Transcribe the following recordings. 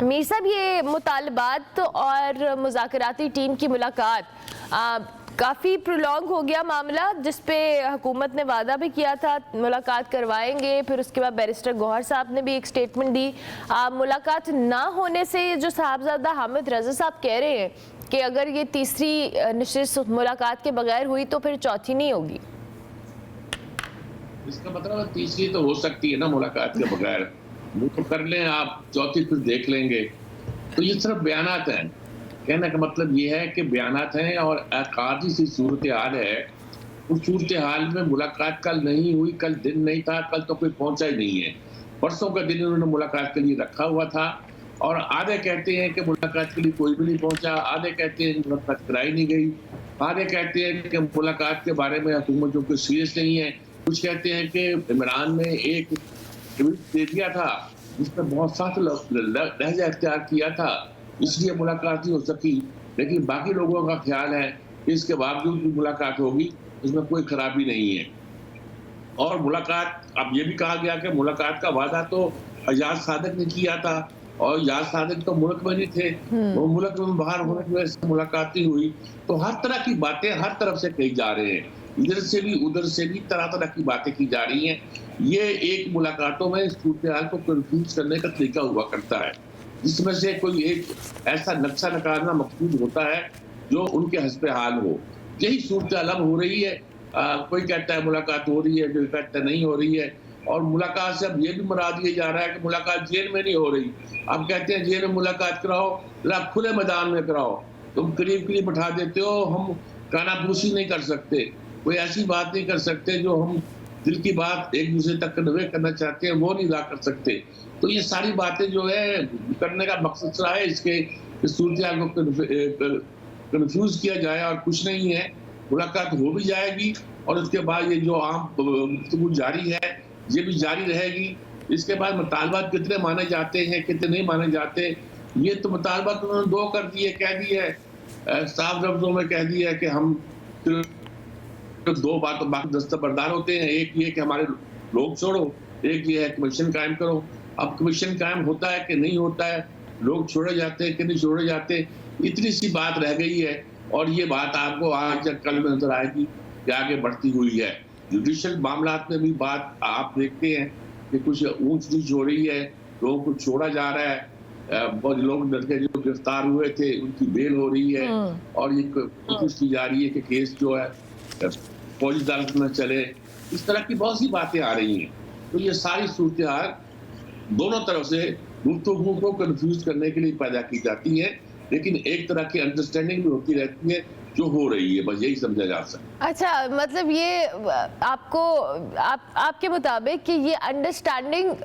میر صاحب، یہ مطالبات اور مذاکراتی ٹیم کی ملاقات کافی پرولونگ ہو گیا معاملہ، جس پہ حکومت نے وعدہ بھی کیا تھا ملاقات کروائیں گے، پھر اس کے بعد بیرسٹر گوہر صاحب نے بھی ایک سٹیٹمنٹ دی۔ ملاقات نہ ہونے سے جو صاحبزادہ حامد رضا صاحب کہہ رہے ہیں کہ اگر یہ تیسری نشست ملاقات کے بغیر ہوئی تو پھر چوتھی نہیں ہوگی۔ اس کا مطلب تیسری تو ہو سکتی ہے نا ملاقات کے بغیر، وہ تو کر لیں آپ، چوتھی پھر دیکھ لیں گے۔ تو یہ صرف بیانات ہیں، کہنے کا مطلب یہ ہے کہ بیانات ہیں اور عارضی سی صورتحال ہے۔ اس صورتحال میں ملاقات کل نہیں ہوئی، کل دن نہیں تھا، کل تو کوئی پہنچا ہی نہیں ہے۔ پرسوں کا دن انہوں نے ملاقات کے لیے رکھا ہوا تھا، اور آدھے کہتے ہیں کہ ملاقات کے لیے کوئی بھی نہیں پہنچا، آدھے کہتے ہیں ملاقات کرائی نہیں گئی، آدھے کہتے ہیں کہ ملاقات کے بارے میں حکومت جو کوئی سیریس نہیں ہے، کچھ کہتے ہیں کہ عمران نے ایک ٹویٹ دے دیا تھا جس میں بہت سخت لہجہ اختیار کیا تھا، اس لیے ملاقات نہیں ہو سکی۔ لیکن باقی لوگوں کا خیال ہے کہ اس کے باوجود بھی ملاقات ہوگی، اس میں کوئی خرابی نہیں ہے۔ اور ملاقات، اب یہ بھی کہا گیا کہ ملاقات کا وعدہ تو ایاز صادق نے کیا تھا، اور ایاز صادق تو ملک میں نہیں تھے، وہ ملک میں باہر ہونے کی وجہ سے ملاقات نہیں ہوئی۔ تو ہر طرح کی باتیں ہر طرف سے کہی جا رہے ہیں، ادھر سے بھی ادھر سے بھی طرح طرح کی باتیں کی جا رہی ہیں۔ یہ ایک ملاقاتوں میں صورتحال کو کنفیوز کرنے کا طریقہ ہوا کرتا ہے، جس میں سے کوئی ایک ایسا نقشہ نکالنا مقصود ہوتا ہے جو ان کے حسب حال ہو۔ یہی صورتحال اب ہو رہی ہے، کوئی کہتا ہے ملاقات ہو رہی ہے، کوئی کہتا ہے نہیں ہو رہی ہے، اور ملاقات سے اب یہ بھی مراد یہ جا رہا ہے کہ ملاقات جیل میں نہیں ہو رہی۔ اب کہتے ہیں جیل میں ملاقات کراؤ، کھلے میدان میں کراؤ، تم قریب قریب بٹھا دیتے ہو، ہم کانا پوسی نہیں کر سکتے، کوئی ایسی بات نہیں کر سکتے جو ہم دل کی بات ایک دوسرے تک کنوے کرنا چاہتے ہیں وہ نہیں ادا کر سکتے۔ تو یہ ساری باتیں جو ہے کرنے کا مقصد صرف ہے اس کے صورتحال کو کنفیوز کیا جائے، اور کچھ نہیں ہے۔ ملاقات ہو بھی جائے گی، اور اس کے بعد یہ جو عام گفتگو جاری ہے یہ بھی جاری رہے گی۔ اس کے بعد مطالبات کتنے مانے جاتے ہیں کتنے نہیں مانے جاتے، یہ تو مطالبات انہوں نے دو کر دیے، کہہ دیے صاف لفظوں میں کہہ دیا کہ ہم دو بات باقی دستبردار ہوتے ہیں، ایک یہ کہ ہمارے لوگ چھوڑو، ایک یہ ہے کمیشن قائم کرو۔ اب کمیشن قائم ہوتا ہے کہ نہیں ہوتا ہے، لوگ چھوڑے جاتے ہیں کہ نہیں چھوڑے جاتے، اتنی سی بات رہ گئی ہے، اور یہ بات آپ کو آج یا کل میں نظر آئے گی کہ آگے بڑھتی ہوئی ہے۔ جوڈیشل معاملات میں بھی بات آپ دیکھتے ہیں کہ کچھ اونچ نیچ ہو رہی ہے، لوگوں کو چھوڑا جا رہا ہے، بہت لوگ جو گرفتار ہوئے تھے ان کی بیل ہو رہی ہے، اور یہ کوشش کی جا رہی ہے کہ کیس جو ہے فوجی عدالت میں چلے۔ اس طرح کی بہت سی باتیں آ رہی ہیں۔ تو یہ ساری صورتحال دونوں طرف سے گفتگو کو کنفیوز کرنے کے لیے پیدا کی جاتی ہے، لیکن ایک طرح کی انڈرسٹینڈنگ بھی ہوتی رہتی ہے جو ہو رہی ہے، بس یہی سمجھا جا سکتا ہے۔ اچھا، مطلب یہ آپ کے مطابق کہ یہ انڈرسٹینڈنگ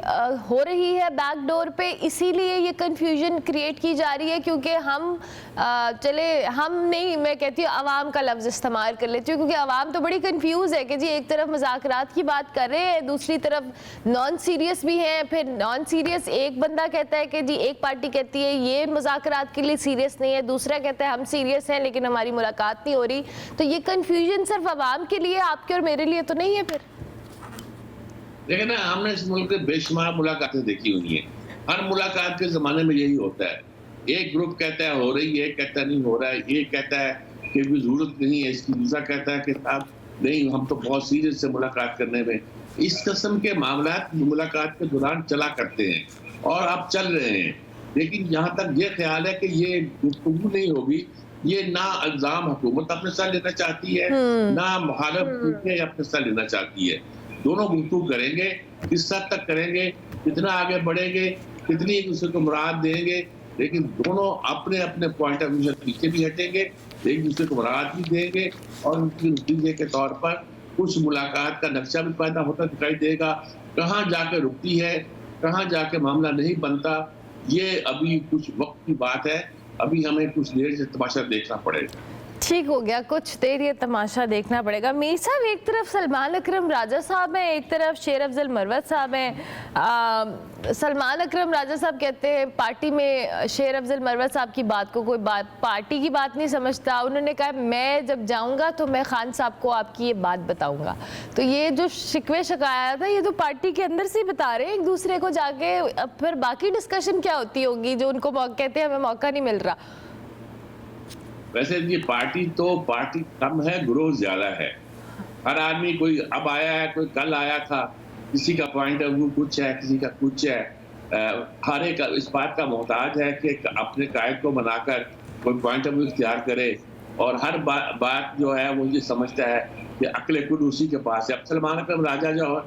ہو رہی ہے بیک ڈور پہ، اسی لیے یہ کنفیوژن کریٹ کی جا رہی ہے، کیونکہ ہم نہیں، میں کہتی ہوں عوام کا لفظ استعمال کر لیتی ہوں، کیونکہ عوام تو بڑی کنفیوز ہے کہ جی ایک طرف مذاکرات کی بات کر رہے ہیں، دوسری طرف نان سیریس بھی ہیں، پھر نان سیریس ایک بندہ کہتا ہے کہ جی ایک پارٹی کہتی ہے یہ مذاکرات کے لیے سیریس نہیں ہے، دوسرا کہتا ہے ہم سیریس ہیں لیکن ہماری ملاقات نہیں ہو رہی۔ تو یہ کنفیوژن صرف عوام کے لیے، آپ کے اور میرے لیے تو نہیں ہے پھر؟ لیکن ہم نے اس ملک کے بے شمار ملاقاتیں دیکھی ہوئی ہیں، ہر ملاقات کے زمانے میں یہی ہوتا ہے، ایک گروپ کہتا ہے ہو رہی ہے، ایک کہتا ہے نہیں ہو رہا ہے، ایک کہتا ہے کہ کوئی ضرورت نہیں ہے اس کی، دوسرا کہتا ہے کہ صاحب نہیں ہم تو بہت سیریس سے ملاقات کرنے میں۔ اس قسم کے معاملات ملاقات کے دوران چلا کرتے ہیں اور اب چل رہے ہیں، لیکن جہاں تک یہ خیال ہے کہ یہ گفتگو نہیں ہوگی، یہ نہ الزام حکومت اپنے ساتھ لینا چاہتی ہے، نہ مخالف اپنے ساتھ لینا چاہتی ہے۔ دونوں گفتگو کریں گے، کس حد تک کریں گے، کتنا آگے بڑھیں گے، کتنی ایک دوسرے کو مراد دیں گے، لیکن دونوں اپنے اپنے پوائنٹ آف ویو سے پیچھے بھی ہٹیں گے، ایک دوسرے کو مراد بھی دیں گے، اور ان کی نتیجے کے طور پر کچھ ملاقات کا نقشہ بھی پیدا ہوتا دکھائی دے گا۔ کہاں جا کے رکتی ہے، کہاں جا کے معاملہ نہیں بنتا، یہ ابھی کچھ وقت کی بات ہے، ابھی ہمیں کچھ دیر سے تماشا دیکھنا پڑے گا۔ ٹھیک ہو گیا, کچھ دیر یہ تماشا دیکھنا پڑے گا. میر صاحب, ایک طرف سلمان اکرم راجہ صاحب ہیں, ایک طرف شیر افضل مروت صاحب ہیں. سلمان اکرم راجہ صاحب کہتے ہیں پارٹی میں شیر افضل مروت صاحب کی بات کو کوئی بات پارٹی کی بات نہیں سمجھتا. انہوں نے کہا میں جب جاؤں گا تو میں خان صاحب کو آپ کی یہ بات بتاؤں گا. تو یہ جو شکوے شکایات ہے یہ تو پارٹی کے اندر سے ہی بتا رہے ہیں ایک دوسرے کو جا کے, پھر باقی ڈسکشن کیا ہوتی ہوگی جو ان کو کہتے ہیں ہمیں موقع نہیں مل رہا. ویسے یہ پارٹی کم ہے, گروہ زیادہ ہے. ہر آدمی کوئی اب آیا ہے, کوئی کل آیا تھا, کسی کا پوائنٹ آف ویو کچھ ہے, کسی کا کچھ ہے. ہر ایک اس بات کا محتاج ہے کہ اپنے قائد کو بنا کر کوئی پوائنٹ آف ویو اختیار کرے, اور ہر بات جو ہے وہ یہ سمجھتا ہے کہ عقل کل اسی کے پاس ہے. اب سلمان اکرم راجہ جو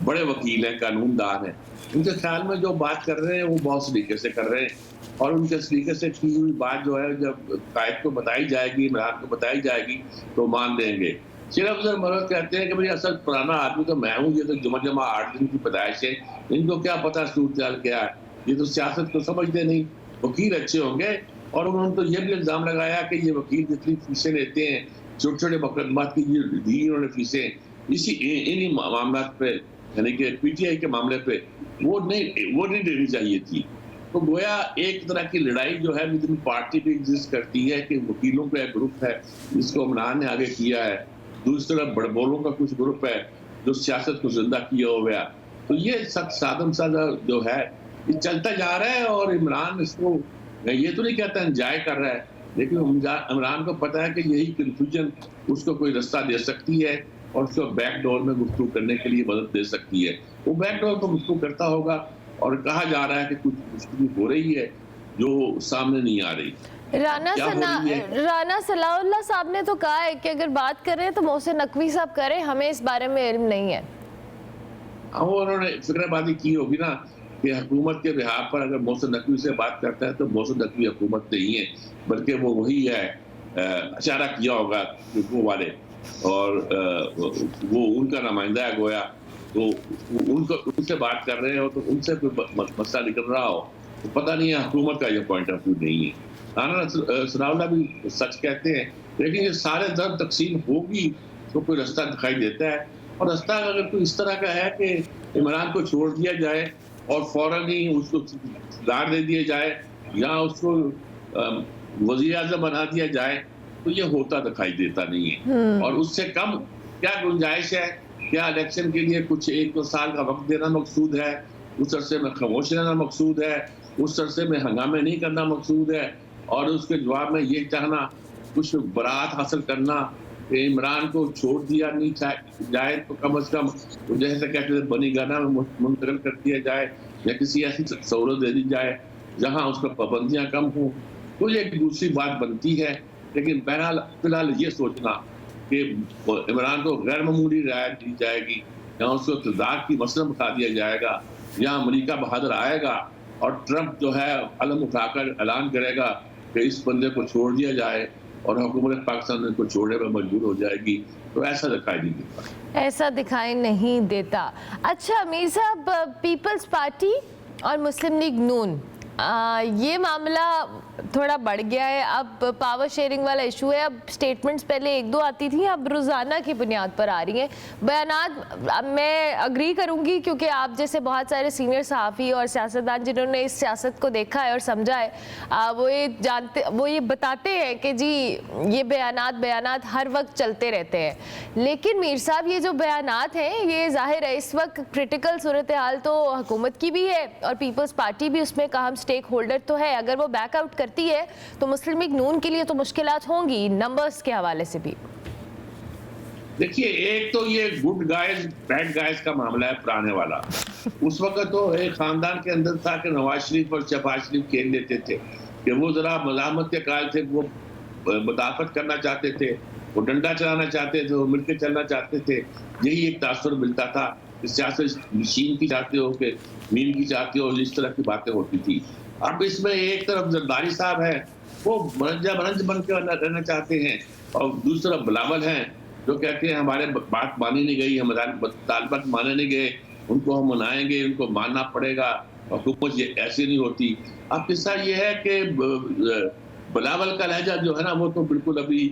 بڑے وکیل ہیں, قانون دان ہیں, ان کے خیال میں جو بات کر رہے ہیں وہ بہت سلیقے سے کر رہے ہیں, اور ان کے سلیقے سے کی ہوئی بات جو ہے جب قائد کو بتائی جائے گی, عمران کو بتائی جائے گی تو مان دیں گے. شیر افضل مروت کہتے ہیں کہ بھائی اصل پرانا آدمی تو میں ہوں, یہ تو جمع 8 دن کی پیدائش ہے, ان کو کیا پتا صورتحال کیا ہے, یہ تو سیاست کو سمجھتے نہیں. وکیل اچھے ہوں گے. اور انہوں نے تو یہ بھی الزام لگایا کہ یہ وکیل جتنی فیسیں لیتے ہیں چھوٹے چھوٹے مقدمات کی دی انہوں نے فیسیں انہی معاملات پہ, یعنی کہ پی ٹی آئی کے معاملے پہ وہ نہیں دینی چاہیے تھی. تو گویا ایک طرح کی لڑائی جو ہے ودن پارٹی بھی ایگزسٹ کرتی ہے کہ وکیلوں کا ایک گروپ ہے جس کو عمران نے آگے کیا ہے, دوسری طرف بڑبولوں کا کچھ گروپ ہے جو سیاست کو زندہ کیا ہو گیا. تو یہ سب سادم سادہ جو ہے یہ چلتا جا رہا ہے, اور عمران اس کو یہ تو نہیں کہتا انجوائے کر رہا ہے, لیکن عمران کو پتا ہے کہ یہی کنفیوژن اس کو کوئی رستہ دے سکتی ہے اور اس کو بیک ڈور میں گفتگو کرنے کے لیے مدد دے سکتی ہے. وہ بیک ڈور کو گفتگو کرتا ہوگا, اور کہا جا رہا ہے کہ کچھ گفتگو ہو رہی ہے جو سامنے نہیں آ رہی. رانا صلاح اللہ صاحب نے تو کہا ہے کہ اگر بات کر رہے ہیں تو محسن نقوی صاحب کریں, ہمیں اس بارے میں علم نہیں ہے. وہ انہوں نے فکر بازی کی ہوگی نا کہ حکومت کے بہاف پر اگر محسن نقوی سے بات کرتا ہے تو محسن نقوی حکومت نہیں ہے, بلکہ وہ وہی ہے, اشارہ کیا ہوگا وہ والے, اور وہ ان کا نمائندہ ہے گویا. تو ان سے بات کر رہے ہو تو ان سے کوئی مسئلہ نکل رہا ہو تو پتہ نہیں ہے, حکومت کا یہ پوائنٹ آف ویو نہیں ہے. رانا ثناء اللہ بھی سچ کہتے ہیں, لیکن یہ سارے ضرب تقسیم ہوگی تو کوئی رستہ دکھائی دیتا ہے. اور رستہ اگر کوئی اس طرح کا ہے کہ عمران کو چھوڑ دیا جائے اور فوراً ہی اس کو اقتدار دے دیا جائے یا اس کو وزیر اعظم بنا دیا جائے, تو یہ ہوتا دکھائی دیتا نہیں ہے. اور اس سے کم کیا گنجائش ہے؟ کیا الیکشن کے لیے کچھ 1-2 سال کا وقت دینا مقصود ہے, اس عرصے میں خاموش رہنا مقصود ہے, اس عرصے میں ہنگامے نہیں کرنا مقصود ہے, اور اس کے جواب میں یہ چاہنا کچھ برات حاصل کرنا کہ عمران کو چھوڑ دیا نہیں جائے تو کم از کم جیسے کہتے ہیں بنی گانا میں منتقل کر دیا جائے, یا کسی ایسی سہولت دے دی جائے جہاں اس پر پابندیاں کم ہوں. تو یہ ایک دوسری بات بنتی ہے. لیکن بہرحال فی الحال یہ سوچنا کہ عمران کو غیر معمولی رعایت دی جائے گی, یا اس کو اقتدار کی مسئلہ اٹھا دیا جائے گا, یا امریکہ بہادر آئے گا اور ٹرمپ جو ہے علم اٹھا کر اعلان کرے گا کہ اس بندے کو چھوڑ دیا جائے اور حکومت پاکستان ان کو چھوڑنے میں مجبور ہو جائے گی, تو ایسا دکھائی نہیں دیتا. ایسا دکھائی نہیں دیتا. اچھا میر صاحب, پیپلز پارٹی اور مسلم لیگ نون یہ معاملہ تھوڑا بڑھ گیا ہے. اب پاور شیئرنگ والا ایشو ہے. اب سٹیٹمنٹس پہلے 1-2 آتی تھیں, اب روزانہ کی بنیاد پر آ رہی ہیں بیانات. میں اگری کروں گی کیونکہ آپ جیسے بہت سارے سینئر صحافی اور سیاستدان جنہوں نے اس سیاست کو دیکھا ہے اور سمجھا ہے, وہ یہ بتاتے ہیں کہ جی یہ بیانات ہر وقت چلتے رہتے ہیں. لیکن میر صاحب یہ جو بیانات ہیں یہ ظاہر ہے اس وقت کرٹیکل صورتحال تو حکومت کی بھی ہے اور پیپلز پارٹی بھی اس میں اہم سٹیک ہولڈر تو ہے. اگر وہ بیک آؤٹ کرتی ہے تو مسلم لیگ نون کے لیے تو مشکلات ہوں گی نمبرز کے حوالے سے بھی. دیکھیے, ایک تو یہ گڈ گائز بیڈ گائز کا معاملہ ہے پرانے والا. اس وقت تو ایک خاندان کے اندر تھا کہ نواز شریف اور شہباز شریف کھیل لیتے تھے کہ وہ ذرا مزاحمت کے قائل تھے, وہ مدافعت کرنا چاہتے تھے, وہ ڈنڈا چلانا چاہتے تھے, وہ مل کے چلنا چاہتے تھے. یہی ایک تاثر ملتا تھا. سیاست مشین کی چاہتے ہو کہ مین کی چاہتے ہو, اس طرح کی باتیں ہوتی تھی. اب اس میں ایک طرف زرداری صاحب ہیں, وہ برنج بن کے رہنا چاہتے ہیں, اور دوسری طرف بلاول ہیں جو کہتے ہیں ہمارے بات مانی نہیں گئی, ہمارے طالبات مانے نہیں گئے, ان کو ہم منائیں گے, ان کو ماننا پڑے گا, حکومت یہ ایسی نہیں ہوتی. اب قصہ یہ ہے کہ بلاول کا لہجہ جو ہے نا وہ تو بالکل ابھی